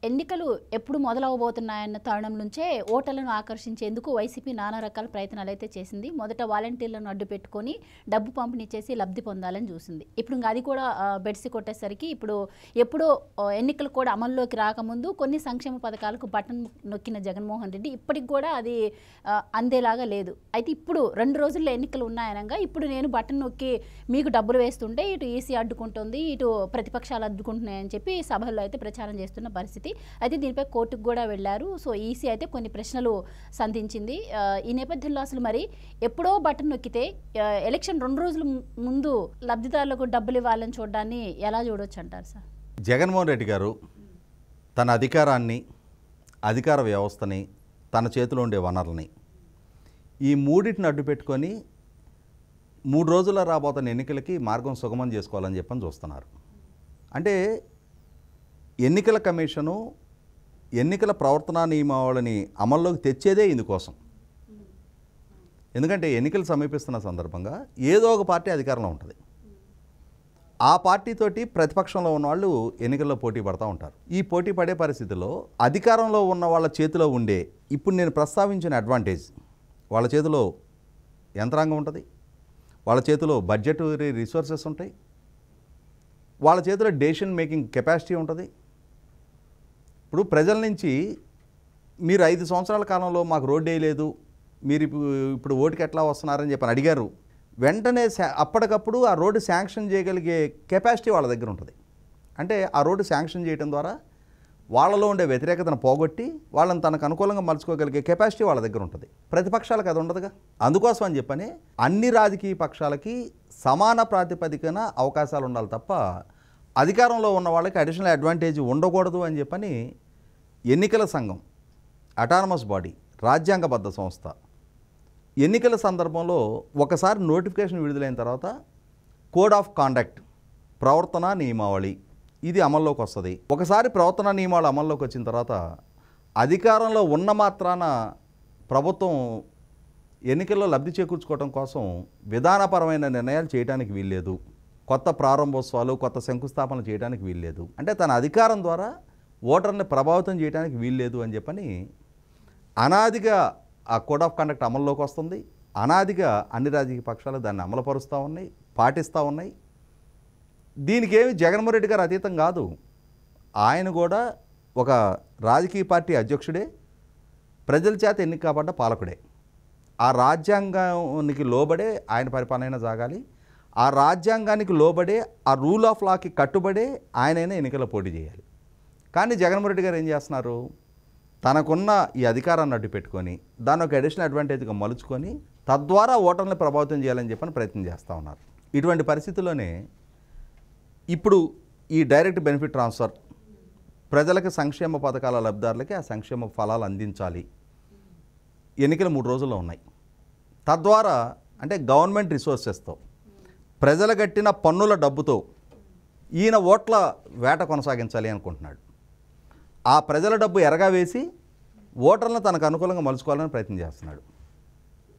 ఎన్నికలు ఎప్పుడు మొదలవబోతున్నాయన్న తరుణం నుంచే ఓటర్లను ఆకర్షించేందుకు వైసీపీ నానా రకాల ప్రయత్నాలు అయితే చేసింది. మొదట వాలంటీర్లను అడ్డు పెట్టుకొని డబ్బు పంపిణీ చేసి లబ్ధి పొందాలని చూసింది. ఇప్పుడు ఇంకా అది కూడా బెడిసి కొట్టేసరికి ఇప్పుడు ఎప్పుడో ఎన్నికలు కూడా అమల్లోకి రాకముందు కొన్ని సంక్షేమ పథకాలకు బటన్ నొక్కిన జగన్మోహన్ రెడ్డి ఇప్పటికి కూడా అది అందేలాగా లేదు. అయితే ఇప్పుడు 2 రోజుల్లో ఎన్నికలు ఉన్నాయనగా ఇప్పుడు నేను బటన్ నొక్కి మీకు డబ్బులు వేస్తుంటే ఇటు ఈసీ అడ్డుకుంటుంది, ఇటు ప్రతిపక్షాలు అడ్డుకుంటున్నాయని చెప్పి సభల్లో అయితే ప్రచారం చేస్తున్న పరిస్థితి. అయితే దీనిపై కోర్టుకు కూడా వెళ్లారు. సో ఈసీ అయితే కొన్ని ప్రశ్నలు సంధించింది. ఈ నేపథ్యంలో అసలు మరి ఎప్పుడో బటన్ నొక్కితే ఎలక్షన్ 2 రోజుల ముందు లబ్ధిదారులకు డబ్బులు ఇవ్వాలని చూడడాన్ని ఎలా చూడొచ్చు అంటారు సార్? జగన్మోహన్ రెడ్డి గారు తన అధికారాన్ని, అధికార వ్యవస్థని, తన చేతిలో ఉండే వనరులని ఈ మూడింటిని అడ్డు పెట్టుకొని 3 రోజుల్లో రాబోతున్న ఎన్నికలకి మార్గం సుగమం చేసుకోవాలని చెప్పని చూస్తున్నారు. అంటే ఎన్నికల కమిషను ఎన్నికల ప్రవర్తనా నియమావళిని అమల్లోకి తెచ్చేదే ఇందుకోసం. ఎందుకంటే ఎన్నికలు సమీపిస్తున్న సందర్భంగా ఏదో ఒక పార్టీ అధికారంలో ఉంటుంది. ఆ పార్టీతోటి ప్రతిపక్షంలో ఉన్నవాళ్ళు ఎన్నికల్లో పోటీ పడుతూ ఉంటారు. ఈ పోటీ పడే పరిస్థితిలో అధికారంలో ఉన్న వాళ్ళ చేతిలో ఉండే ఇప్పుడు నేను ప్రస్తావించిన అడ్వాంటేజ్, వాళ్ళ చేతిలో యంత్రాంగం ఉంటుంది, వాళ్ళ చేతిలో బడ్జెటరీ రిసోర్సెస్ ఉంటాయి, వాళ్ళ చేతిలో డెసిషన్ మేకింగ్ కెపాసిటీ ఉంటుంది. ఇప్పుడు ప్రజల నుంచి మీరు 5 సంవత్సరాల కాలంలో మాకు రోడ్డు వేయలేదు, మీరు ఇప్పుడు ఓటుకి ఎట్లా వస్తున్నారని చెప్పని అడిగారు. వెంటనే అప్పటికప్పుడు ఆ రోడ్డు శాంక్షన్ చేయగలిగే కెపాసిటీ వాళ్ళ దగ్గర ఉంటుంది. అంటే ఆ రోడ్డు శాంక్షన్ చేయడం ద్వారా వాళ్ళలో ఉండే వ్యతిరేకతను పోగొట్టి వాళ్ళని తనకు అనుకూలంగా మలుచుకోగలిగే కెపాసిటీ వాళ్ళ దగ్గర ఉంటుంది. ప్రతిపక్షాలకు అది ఉండదుగా. అందుకోసం అని చెప్పని అన్ని రాజకీయ పక్షాలకి సమాన ప్రాతిపదికన అవకాశాలు ఉండాలి తప్ప అధికారంలో ఉన్న వాళ్ళకి అడిషనల్ అడ్వాంటేజ్ ఉండకూడదు అని చెప్పని ఎన్నికల సంఘం, అటానమస్ బాడీ, రాజ్యాంగబద్ధ సంస్థ, ఎన్నికల సందర్భంలో ఒకసారి నోటిఫికేషన్ విడుదలైన తర్వాత కోడ్ ఆఫ్ కాండక్ట్, ప్రవర్తన నియమావళి ఇది అమల్లోకి వస్తుంది. ఒకసారి ప్రవర్తన నియమావళి అమల్లోకి వచ్చిన తర్వాత అధికారంలో ఉన్న మాత్రాన ప్రభుత్వం ఎన్నికల్లో లబ్ధి చేకూర్చుకోవడం కోసం విధానపరమైన నిర్ణయాలు చేయడానికి వీల్లేదు, కొత్త ప్రారంభోత్సవాలు, కొత్త శంకుస్థాపనలు చేయడానికి వీల్లేదు. అంటే తన అధికారం ద్వారా ఓటర్ని ప్రభావితం చేయడానికి వీల్లేదు అని చెప్పని అనాదిగా ఆ కోడ్ ఆఫ్ కండక్ట్ అమల్లోకి వస్తుంది. అనాదిగా అన్ని రాజకీయ పక్షాలు దాన్ని అమలుపరుస్తూ ఉన్నాయి, పాటిస్తూ ఉన్నాయి. దీనికి ఏమి జగన్మోహన్ రెడ్డి గారు అతీతం కాదు. ఆయన కూడా ఒక రాజకీయ పార్టీ అధ్యక్షుడే, ప్రజల చేత ఎన్నిక కాబడ్డ పాలకుడే. ఆ రాజ్యాంగానికి లోబడే ఆయన పరిపాలన సాగాలి. ఆ రాజ్యాంగానికి లోబడే, ఆ రూల్ ఆఫ్ లాకి కట్టుబడే ఆయనైనా ఎన్నికల్లో పోటీ చేయాలి. కానీ జగన్మోహన్ రెడ్డి గారు ఏం చేస్తున్నారు? తనకున్న ఈ అధికారాన్ని అడ్డు పెట్టుకొని దాన్ని ఒక అడిషనల్ అడ్వాంటేజ్గా మలుచుకొని తద్వారా ఓటర్లను ప్రభావితం చేయాలని చెప్పని ప్రయత్నం చేస్తూ ఉన్నారు. ఇటువంటి పరిస్థితుల్లోనే ఇప్పుడు ఈ డైరెక్ట్ బెనిఫిట్ ట్రాన్స్ఫర్, ప్రజలకు సంక్షేమ పథకాల లబ్ధిదారులకి ఆ సంక్షేమ ఫలాలు అందించాలి. ఎన్నికలు 3 రోజుల్లో ఉన్నాయి. తద్వారా అంటే గవర్నమెంట్ రిసోర్సెస్తో, ప్రజలు కట్టిన పన్నుల డబ్బుతో ఈయన ఓట్ల వేట కొనసాగించాలి అనుకుంటున్నాడు. ఆ ప్రజల డబ్బు ఎరగా వేసి ఓటర్లను తనకు అనుకూలంగా మలుచుకోవాలని ప్రయత్నం చేస్తున్నాడు.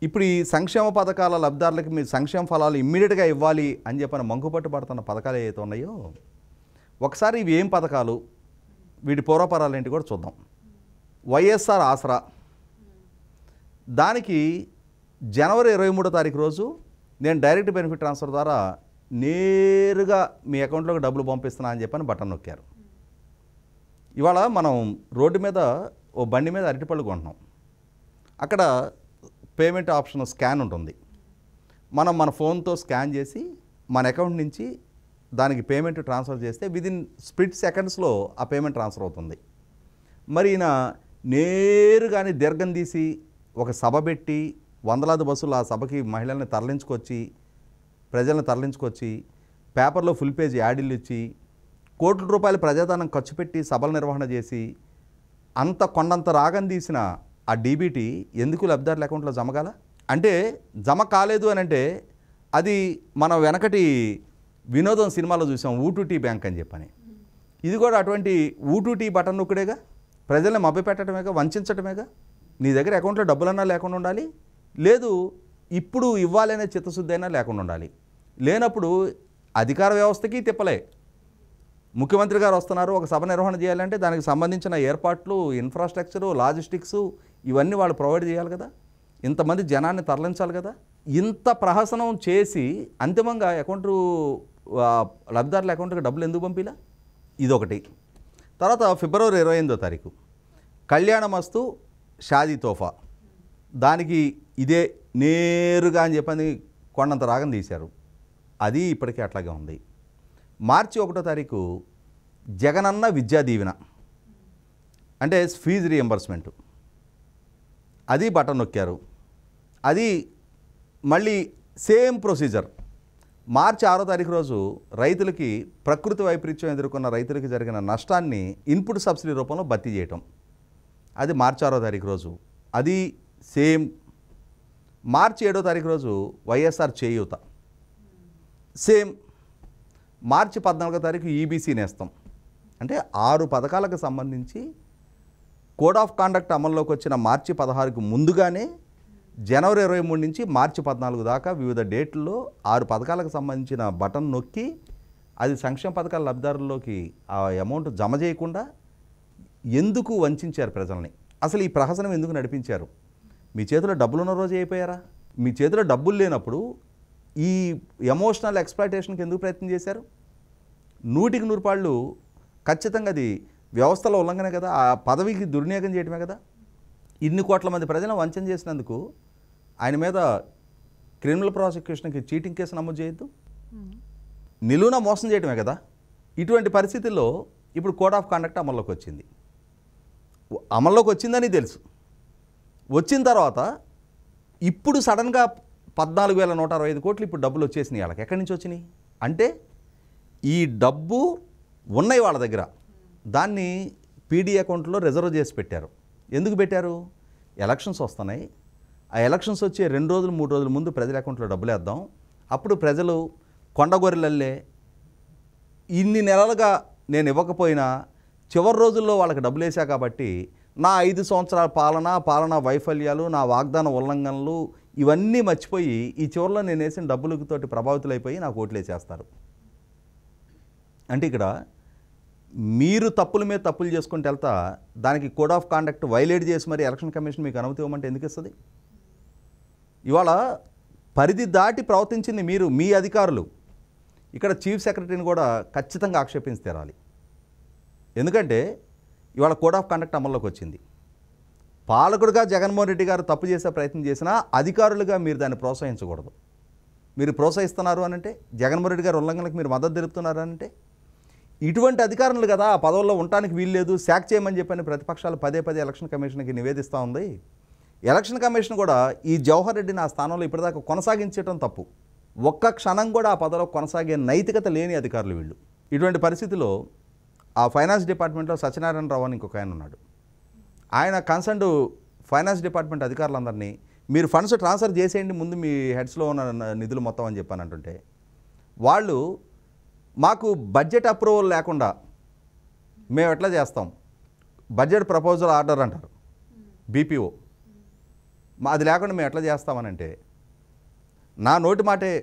ఇప్పుడు ఈ సంక్షేమ పథకాల లబ్ధిదారులకి మీరు సంక్షేమ ఫలాలు ఇమ్మీడియట్గా ఇవ్వాలి అని చెప్పని మంకుపట్టు పడుతున్న పథకాలు ఏవైతే ఉన్నాయో ఒకసారి ఇవి ఏం పథకాలు, వీటి పూర్వపరాలు ఏంటి కూడా చూద్దాం. వైఎస్ఆర్ ఆసరా, దానికి జనవరి 23వ తారీఖు రోజు నేను డైరెక్ట్ బెనిఫిట్ ట్రాన్స్ఫర్ ద్వారా నేరుగా మీ అకౌంట్లోకి డబ్బులు పంపిస్తున్నా అని చెప్పని బటన్ నొక్కారు. ఇవాళ మనం రోడ్డు మీద ఓ బండి మీద అరటిపళ్ళు కొంటున్నాం. అక్కడ పేమెంట్ ఆప్షన్ స్కాన్ ఉంటుంది. మనం మన ఫోన్తో స్కాన్ చేసి మన అకౌంట్ నుంచి దానికి పేమెంట్ ట్రాన్స్ఫర్ చేస్తే విదిన్ స్ప్లిట్ సెకండ్స్లో ఆ పేమెంట్ ట్రాన్స్ఫర్ అవుతుంది. మరి ఈయన నేరుగానే దీర్ఘం తీసి ఒక సభ పెట్టి వందలాది బస్సులు ఆ సభకి మహిళల్ని తరలించుకొచ్చి, ప్రజలను తరలించుకొచ్చి, పేపర్లో ఫుల్ పేజ్ యాడిల్లు ఇచ్చి, కోట్ల రూపాయలు ప్రజాధనం ఖర్చు పెట్టి సభల నిర్వహణ చేసి అంత కొండంత రాగం తీసిన ఆ డీబీటీ ఎందుకు లబ్ధిదారుల అకౌంట్లో జమగాల? అంటే జమ కాలేదు అని అంటే అది మనం వెనకటి వినోదం సినిమాలో చూసాం, ఊటూటీ బ్యాంక్ అని చెప్పని. ఇది కూడా అటువంటి ఊటూటీ బటన్ నొక్కుడేగా, ప్రజల్ని మభ్యపెట్టడమేగా, వంచడమేగా. నీ దగ్గర అకౌంట్లో డబ్బులన్నా లేకుండా ఉండాలి, లేదు ఇప్పుడు ఇవ్వాలనే చిత్తశుద్ధి అయినా లేకుండా ఉండాలి. లేనప్పుడు అధికార వ్యవస్థకి తిప్పలే, ముఖ్యమంత్రి గారు వస్తున్నారు, ఒక సభ నిర్వహణ చేయాలంటే దానికి సంబంధించిన ఏర్పాట్లు, ఇన్ఫ్రాస్ట్రక్చరు, లాజిస్టిక్స్ ఇవన్నీ వాళ్ళు ప్రొవైడ్ చేయాలి కదా. ఇంతమంది జనాన్ని తరలించాలి కదా. ఇంత ప్రహసనం చేసి అంతిమంగా లబ్ధిదారుల అకౌంట్కి డబ్బులు ఎందుకు పంపిలా? ఇదొకటి. తర్వాత ఫిబ్రవరి 28వ తారీఖు కళ్యాణమస్తు షాదీ తోఫా, దానికి ఇదే నేరుగా అని చెప్పని కొండంత రాగం తీశారు. అది ఇప్పటికీ అట్లాగే ఉంది. మార్చి 1వ తారీఖు జగనన్న విద్యా దీవెన అంటే ఫీజు రియంబర్స్మెంట్, అది బటన్ నొక్కారు. అది మళ్ళీ సేమ్ ప్రొసీజర్. మార్చి 6వ తారీఖు రోజు రైతులకి ప్రకృతి వైపరీత్యం ఎదుర్కొన్న రైతులకి జరిగిన నష్టాన్ని ఇన్పుట్ సబ్సిడీ రూపంలో భర్తీ చేయటం, అది మార్చి 6వ తారీఖు రోజు, అది సేమ్. మార్చి 7వ తారీఖు రోజు వైఎస్ఆర్ చేయూత, సేమ్. మార్చి 14వ తారీఖు ఈబీసీ నేస్తం. అంటే 6 పథకాలకు సంబంధించి కోడ్ ఆఫ్ కాండక్ట్ అమల్లోకి వచ్చిన మార్చి 16కు ముందుగానే జనవరి 23 నుంచి మార్చి 14 దాకా వివిధ డేట్లలో 6 పథకాలకు సంబంధించిన బటన్ నొక్కి అది సంక్షేమ పథకాల లబ్ధిదారుల్లోకి ఆ అమౌంట్ జమ చేయకుండా ఎందుకు వంచారు ప్రజల్ని? అసలు ఈ ప్రహసనం ఎందుకు నడిపించారు? మీ చేతిలో డబ్బులు ఉన్న రోజు అయిపోయారా? మీ చేతిలో డబ్బులు లేనప్పుడు ఈ ఎమోషనల్ ఎక్స్‌ప్లాయిటేషన్కి ఎందుకు ప్రయత్నం చేశారు? 100కి 100 పాళ్ళు ఖచ్చితంగా అది వ్యవస్థల ఉల్లంఘనే కదా, ఆ పదవికి దుర్వినియోగం చేయడమే కదా. ఇన్ని కోట్ల మంది ప్రజలను వంచన చేసినందుకు ఆయన మీద క్రిమినల్ ప్రాసిక్యూషన్కి చీటింగ్ కేసు నమోదు చేయొద్దు, నిలువున మోసం చేయడమే కదా. ఇటువంటి పరిస్థితుల్లో ఇప్పుడు కోడ్ ఆఫ్ కాండక్ట్ అమల్లోకి వచ్చింది. అమల్లోకి వచ్చిందని తెలుసు. వచ్చిన తర్వాత ఇప్పుడు సడన్గా 14,165 కోట్లు ఇప్పుడు డబ్బులు వచ్చేసినాయి. వాళ్ళకి ఎక్కడి నుంచి వచ్చినాయి అంటే ఈ డబ్బు ఉన్నాయి వాళ్ళ దగ్గర, దాన్ని పీడీ అకౌంట్లో రిజర్వ్ చేసి పెట్టారు. ఎందుకు పెట్టారు? ఎలక్షన్స్ వస్తున్నాయి, ఆ ఎలక్షన్స్ వచ్చే 2 రోజులు 3 రోజుల ముందు ప్రజల అకౌంట్లో డబ్బులు వేద్దాం, అప్పుడు ప్రజలు కొండగొర్రెలల్లే ఇన్ని నెలలుగా నేను ఇవ్వకపోయినా చివరి రోజుల్లో వాళ్ళకి డబ్బులు వేసా కాబట్టి నా 5 సంవత్సరాల పాలన వైఫల్యాలు, నా వాగ్దాన ఉల్లంఘనలు ఇవన్నీ మర్చిపోయి ఈ చివరిలో నేను వేసిన డబ్బులతోటి ప్రభావితులైపోయి నాకు ఓట్లు వేసేస్తారు. అంటే ఇక్కడ మీరు తప్పుల మీద తప్పులు చేసుకుంటూ వెళ్తా దానికి కోడ్ ఆఫ్ కాండక్ట్ వైలేట్ చేసి మరి ఎలక్షన్ కమిషన్ మీకు అనుమతి ఇవ్వమంటే ఎందుకు ఇస్తుంది? ఇవాళ పరిధి దాటి ప్రవర్తించింది మీరు, మీ అధికారులు. ఇక్కడ చీఫ్ సెక్రటరీని కూడా ఖచ్చితంగా ఆక్షేపించి తీరాలి. ఎందుకంటే ఇవాళ కోడ్ ఆఫ్ కాండక్ట్ అమల్లోకి వచ్చింది. పాలకుడిగా జగన్మోహన్ రెడ్డి గారు తప్పు చేసే ప్రయత్నం చేసినా అధికారులుగా మీరు దాన్ని ప్రోత్సహించకూడదు. మీరు ప్రోత్సహిస్తున్నారు అనంటే, జగన్మోహన్ రెడ్డి గారు ఉల్లంఘనలకు మీరు మద్దతు తెలుపుతున్నారు అనంటే, ఇటువంటి అధికారులు కదా ఆ పదవుల్లో ఉండటానికి వీల్లేదు, శాక్ చేయమని చెప్పని ప్రతిపక్షాలు పదే ఎలక్షన్ కమిషన్కి నివేదిస్తూ ఉంది. ఎలక్షన్ కమిషన్ కూడా ఈ జవహర్ రెడ్డిని ఆ స్థానంలో ఇప్పటిదాకా కొనసాగించడం తప్పు. ఒక్క క్షణం కూడా ఆ పదవిలో కొనసాగే నైతికత లేని అధికారులు వీళ్ళు. ఇటువంటి పరిస్థితిలో ఆ ఫైనాన్స్ డిపార్ట్మెంట్లో సత్యనారాయణ రావు అని ఇంకొక ఆయన ఉన్నాడు. ఆయన కన్సర్న్డ్ ఫైనాన్స్ డిపార్ట్మెంట్ అధికారులందరినీ మీరు ఫండ్స్ ట్రాన్స్ఫర్ చేసేయండి ముందు మీ హెడ్స్లో ఉన్న నిధులు మొత్తం అని చెప్పాను అంటుంటే, వాళ్ళు మాకు బడ్జెట్ అప్రూవల్ లేకుండా మేము ఎట్లా చేస్తాం, బడ్జెట్ ప్రపోజల్ ఆర్డర్ అంటారు బీపీఓ, అది లేకుండా మేము ఎట్లా చేస్తామనంటే నా నోటి మాటే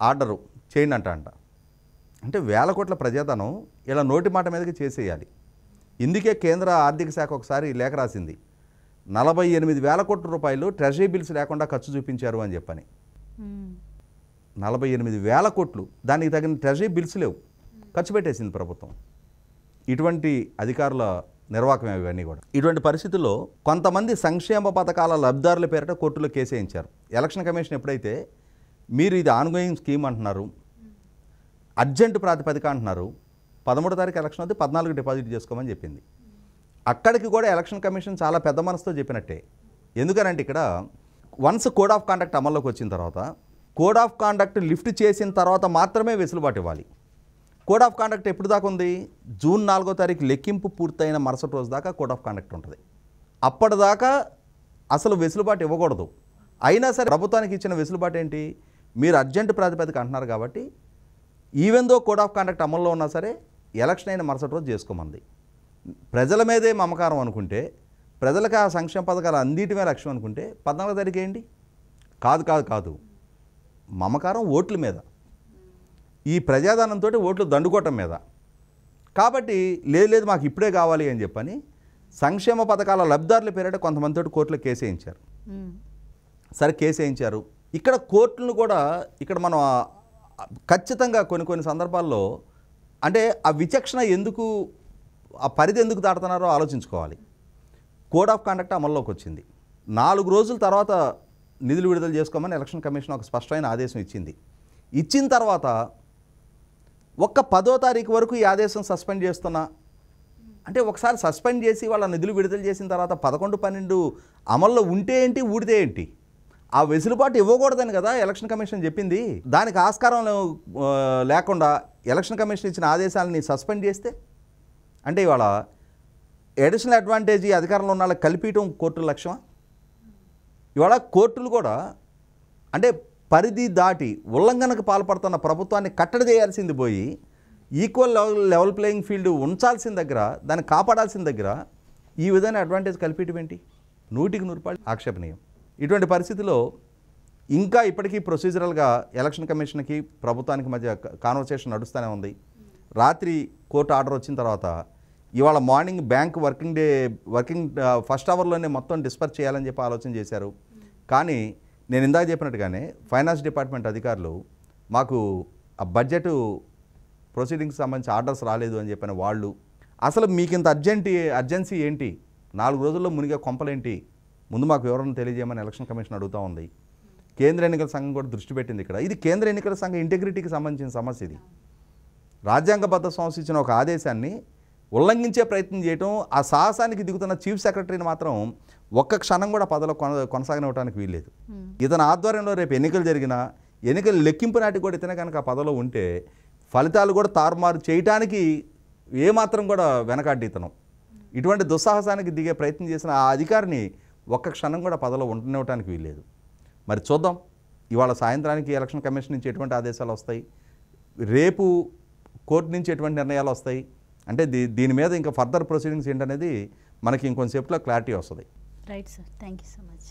ఆర్డరు చేయండి అంట. అంటే 1000 కోట్ల ప్రజాధనం ఇలా నోటి మాట మీదకి చేసేయాలి. ఇందుకే కేంద్ర ఆర్థిక శాఖ ఒకసారి లేఖ రాసింది, 48,000 కోట్ల రూపాయలు ట్రెజరీ బిల్స్ లేకుండా ఖర్చు చూపించారు అని చెప్పని. 48,000 కోట్లు, దానికి తగిన ట్రెజరీ బిల్స్ లేవు, ఖర్చు పెట్టేసింది ప్రభుత్వం. ఇటువంటి అధికారుల నిర్వాహకమే ఇవన్నీ కూడా. ఇటువంటి పరిస్థితుల్లో కొంతమంది సంక్షేమ పథకాల లబ్ధిదారుల పేరిట కోర్టులో కేసు వేయించారు. ఎలక్షన్ కమిషన్ ఎప్పుడైతే మీరు ఇది ఆన్గోయింగ్ స్కీమ్ అంటున్నారు, అర్జెంట్ ప్రాతిపదిక అంటున్నారు, 13వ తారీఖు ఎలక్షన్ వద్ద 14 డిపాజిట్ చేసుకోమని చెప్పింది. అక్కడికి కూడా ఎలక్షన్ కమిషన్ చాలా పెద్ద మనసుతో చెప్పినట్టే. ఎందుకనంటే ఇక్కడ వన్స్ కోడ్ ఆఫ్ కాండక్ట్ అమల్లోకి వచ్చిన తర్వాత, కోడ్ ఆఫ్ కాండక్ట్ లిఫ్ట్ చేసిన తర్వాత మాత్రమే వెసులుబాటు ఇవ్వాలి. కోడ్ ఆఫ్ కాండక్ట్ ఎప్పుడు దాకా ఉంది? జూన్ 4వ తారీఖు లెక్కింపు పూర్తయిన మరుసటి రోజు దాకా కోడ్ ఆఫ్ కాండక్ట్ ఉంటుంది. అప్పటిదాకా అసలు వెసులుబాటు ఇవ్వకూడదు. అయినా సరే ప్రభుత్వానికి ఇచ్చిన వెసులుబాటు ఏంటి? మీరు అర్జెంట్ ప్రాతిపదిక అంటున్నారు కాబట్టి even though code of conduct అమల్లో ఉన్నా సరే ఎలక్షన్ అయిన మరుసటి రోజు చేసుకోమంది. ప్రజల మీదే మమకారం అనుకుంటే, ప్రజలకు ఆ సంక్షేమ పథకాలు అందించడమే లక్ష్యం అనుకుంటే 14వ తారీఖు ఏంటి? కాదు, మమకారం ఓట్ల మీద, ఈ ప్రజాధనంతో ఓట్లు దండుకోవటం మీద. కాబట్టి లేదు మాకు ఇప్పుడే కావాలి అని చెప్పని సంక్షేమ పథకాల లబ్ధిదారుల పేరిట కొంతమందితో కోర్టులో కేసు వేయించారు. సరే కేసు వేయించారు. ఇక్కడ కోర్టులను కూడా ఇక్కడ మనం ఖచ్చితంగా కొన్ని సందర్భాల్లో అంటే ఆ విచక్షణ ఎందుకు, ఆ పరిధి ఎందుకు దాటుతున్నారో ఆలోచించుకోవాలి. కోడ్ ఆఫ్ కండక్ట్ అమల్లోకి వచ్చింది. 4 రోజుల తర్వాత నిధులు విడుదల చేసుకోమని ఎలక్షన్ కమిషన్ ఒక స్పష్టమైన ఆదేశం ఇచ్చింది. ఇచ్చిన తర్వాత ఒక్క 10వ తారీఖు వరకు ఈ ఆదేశం సస్పెండ్ చేస్తున్నా అంటే ఒకసారి సస్పెండ్ చేసి వాళ్ళ నిధులు విడుదల చేసిన తర్వాత 11, 12 అమల్లో ఉంటే ఏంటి, ఊడితే ఏంటి, ఆ వెసులుబాటు ఇవ్వకూడదని కదా ఎలక్షన్ కమిషన్ చెప్పింది. దానికి ఆస్కారం లేకుండా ఎలక్షన్ కమిషన్ ఇచ్చిన ఆదేశాలని సస్పెండ్ చేస్తే అంటే ఇవాళ అడిషనల్ అడ్వాంటేజ్ అధికారంలో ఉన్న వాళ్ళకి కల్పించడం కోర్టుల లక్ష్యమా? ఇవాళ కోర్టులు కూడా అంటే పరిధి దాటి ఉల్లంఘనకు పాల్పడుతున్న ప్రభుత్వాన్ని కట్టడి చేయాల్సింది పోయి ఈక్వల్ లెవెల్ ప్లేయింగ్ ఫీల్డ్ ఉంచాల్సిన దగ్గర, దాన్ని కాపాడాల్సిన దగ్గర ఈ విధమైన అడ్వాంటేజ్ కల్పించడం ఏంటి? 100కి 100 ఆక్షేపణీయం. ఇటువంటి పరిస్థితిలో ఇంకా ఇప్పటికీ ప్రొసీజరల్గా ఎలక్షన్ కమిషన్కి ప్రభుత్వానికి మధ్య కాన్వర్సేషన్ నడుస్తూనే ఉంది. రాత్రి కోర్టు ఆర్డర్ వచ్చిన తర్వాత ఇవాళ మార్నింగ్ బ్యాంక్ వర్కింగ్ ఫస్ట్ అవర్లోనే మొత్తం డిస్పర్స్ చేయాలని చెప్పి ఆలోచన చేశారు. కానీ నేను ఇందాక చెప్పినట్టుగానే ఫైనాన్స్ డిపార్ట్మెంట్ అధికారులు మాకు ఆ బడ్జెట్ ప్రొసీడింగ్స్ సంబంధించి ఆర్డర్స్ రాలేదు అని చెప్పిన వాళ్ళు అసలు మీకు ఇంత అర్జెన్సీ ఏంటి, 4 రోజుల్లో మునిగే కొంపలేంటి, ముందు మాకు వివరణ తెలియజేయమని ఎలక్షన్ కమిషన్ అడుగుతూ ఉంది. కేంద్ర ఎన్నికల సంఘం కూడా దృష్టి పెట్టింది. ఇక్కడ ఇది కేంద్ర ఎన్నికల సంఘం ఇంటిగ్రిటీకి సంబంధించిన సమస్య. ఇది రాజ్యాంగబద్ధ సంస్థ ఇచ్చిన ఒక ఆదేశాన్ని ఉల్లంఘించే ప్రయత్నం చేయటం, ఆ సాహసానికి దిగుతున్న చీఫ్ సెక్రటరీని మాత్రం ఒక్క క్షణం కూడా పదవిలో కొనసాగనివ్వడానికి వీల్లేదు. ఇతని ఆధ్వర్యంలో రేపు ఎన్నికలు జరిగినా ఎన్నికలు లెక్కింపు నాటికి కూడా ఇతనే కనుక ఆ పదవిలో ఉంటే ఫలితాలు కూడా తారుమారు చేయటానికి ఏమాత్రం కూడా వెనకాడ్డి ఇతను ఇటువంటి దుస్సాహసానికి దిగే ప్రయత్నం చేసిన ఆ అధికారిని ఒక్క క్షణం కూడా పదవిలో ఉండనివ్వడానికి వీల్లేదు. మరి చూద్దాం ఇవాళ సాయంత్రానికి ఎలక్షన్ కమిషన్ నుంచి ఎటువంటి ఆదేశాలు వస్తాయి, రేపు కోర్టు నుంచి ఎటువంటి నిర్ణయాలు వస్తాయి అంటే దీని మీద ఇంకా ఫర్దర్ ప్రొసీడింగ్స్ ఏంటనేది మనకి ఇంకొంచెంసేపులో క్లారిటీ వస్తుంది. Right sir, thank you so much.